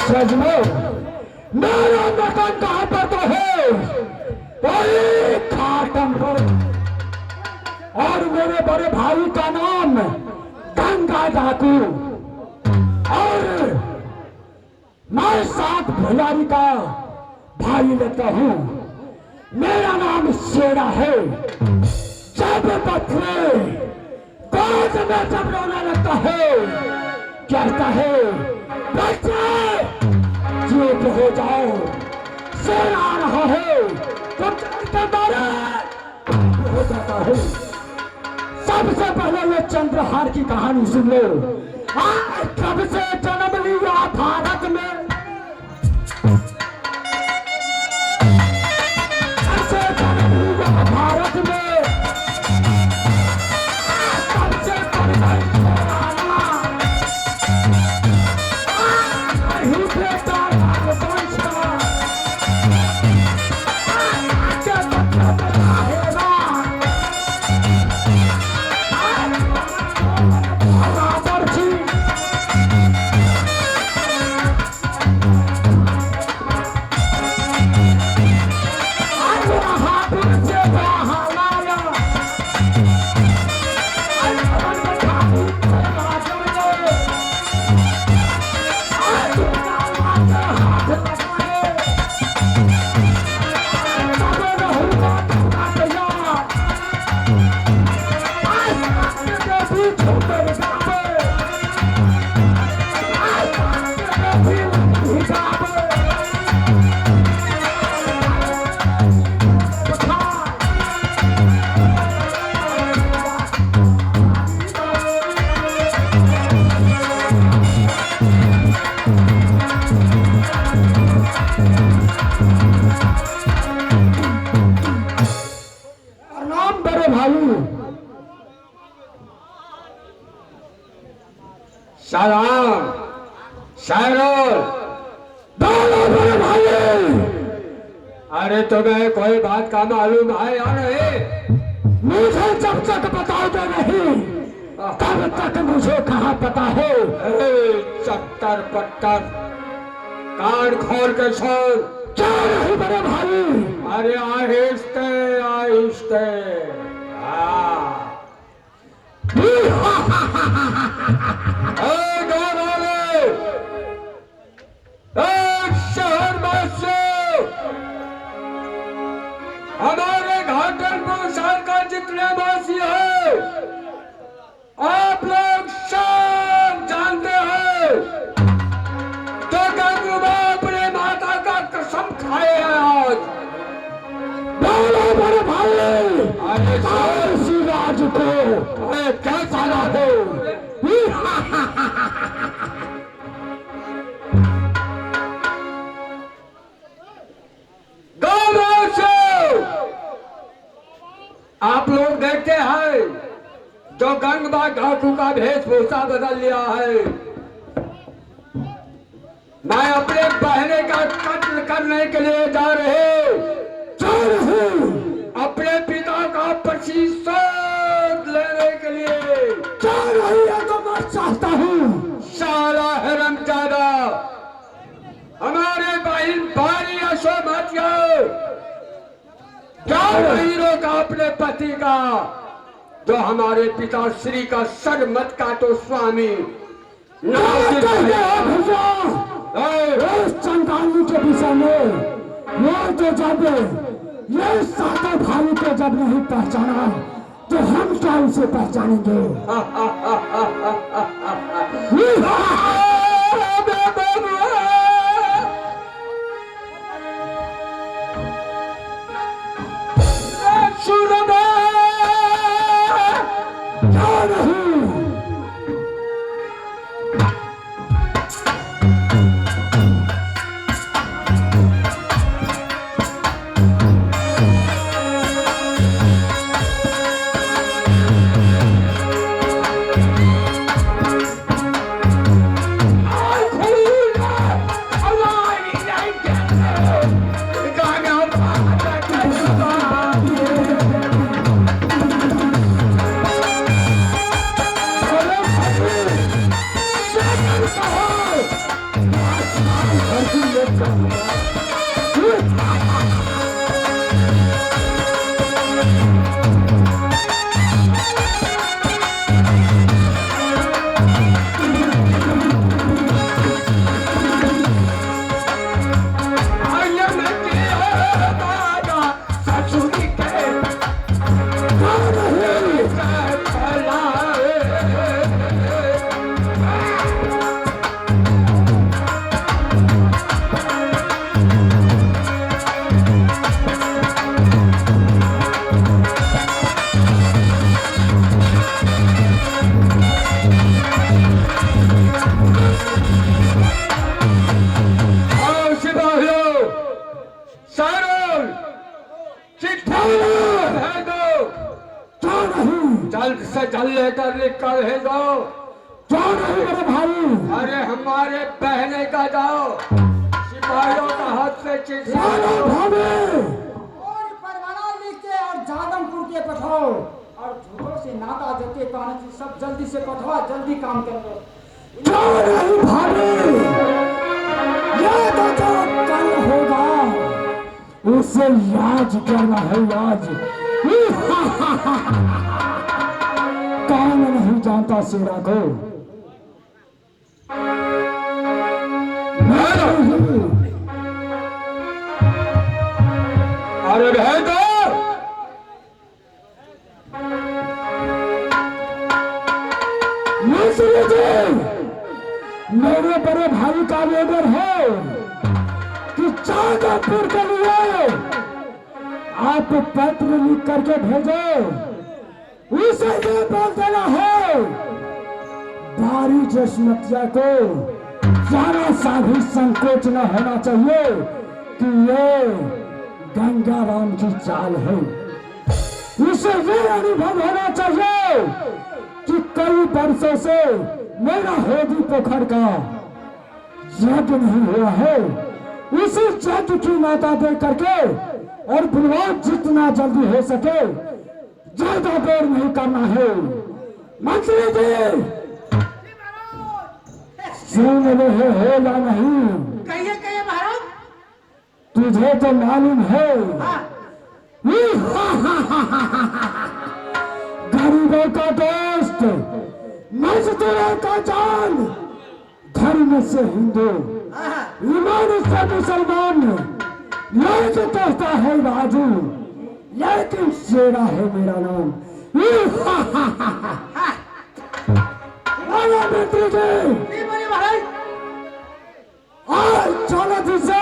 सजनो मेरा मकान कहां पर तो है? वही खाटन पर। और मेरे बड़े भाई का नाम गंगा डाकू और मैं सात भुलारी का भाई लेता हूँ। मेरा नाम शेरा है। जब बच्चे गोद में जब रोने लगता है कहता है बच्चे चुप हो जाओ, शेर आ रहा है तो चलते मारे हो जाता है। सबसे पहले ये चंद्रहार की कहानी सुन लो। आज कब से जन्म लिया भारत में, कब से जन्म लिया भारत में, कब से शायरों, दोनों बड़े भाई, अरे तुम्हें कोई बात का मालूम है या नहीं? मुझे जब तक बताओगे नहीं तब तक मुझे कहाँ पता है। चक्कर पट्टर, कान खोल के सुन। क्या नहीं बड़े भाई? अरे आहिस्ते आहिस्ते। शहर वासियों, हमारे घाटलपुर शहर का जितने वासी है, आप लोग सब जानते हैं तो गंगूबा अपने माता का कसम खाए हैं आज। बोलो बड़े भाई, अरे शिवराज को क्या साला हो? आप लोग देखते हैं जो गंगबा घाटू का वेशभूषा बदल लिया है। मैं अपने बहने का कत्ल करने के लिए जा रहे अपने पिता का प्रतिशोध लेने के लिए जा रही है। तो मैं चाहता हूँ साला हरामजादा हमारे बहन भाई यशोमतिया क्या नहीं रोका अपने पति का, जो हमारे पिता श्री का सर मत काटो स्वामी। चंद्रानी के विषय में वो तो जब ये सातों भाई को जब नहीं पहचाना तो हम क्या उसे पहचानेंगे? जल्द से जल्द लेकर निकल है जाओ। क्यों नहीं मेरे भाई? अरे हमारे बहने का जाओ, सिपाहियों का हाथ से चिट्ठी और परवाना लिख के और जादमपुर के पठाओ और झूठों से नाता जोते कहानी सब जल्दी से पठवा, जल्दी काम करो। क्यों नहीं भाभी? ये तो जो कल होगा उसे याद करना है, याद। कौन नहीं जानता शेरा को? अरे भेदो मेरे बड़े भाई का लेबर है कि जादवपुर के लिए आप पत्र लिख करके भेजो। उसे ये बोल देना है बारी जसमतिया को जरा सा भी संकोच न होना चाहिए कि ये गंगाराम की चाल है। उसे ये अनुभव होना चाहिए कि कई वर्षों से मेरा होदी पोखर का यज्ञ नहीं हुआ है, उसी यज्ञ की माता दे करके और विवाद जितना जल्दी हो सके ज्यादा देर नहीं करना है। मंत्री जी सुन रहे हो या नहीं? कहिए कहिए महाराज। तुझे तो मालूम है गरीबों का दोस्त, मजदूरों का जान, धर्म से हिंदू, ईमान से मुसलमान, लेकिन कहता है राजू, लेकिन शेरा है मेरा नाम। मंत्री जी महाराज आज चलो जिसे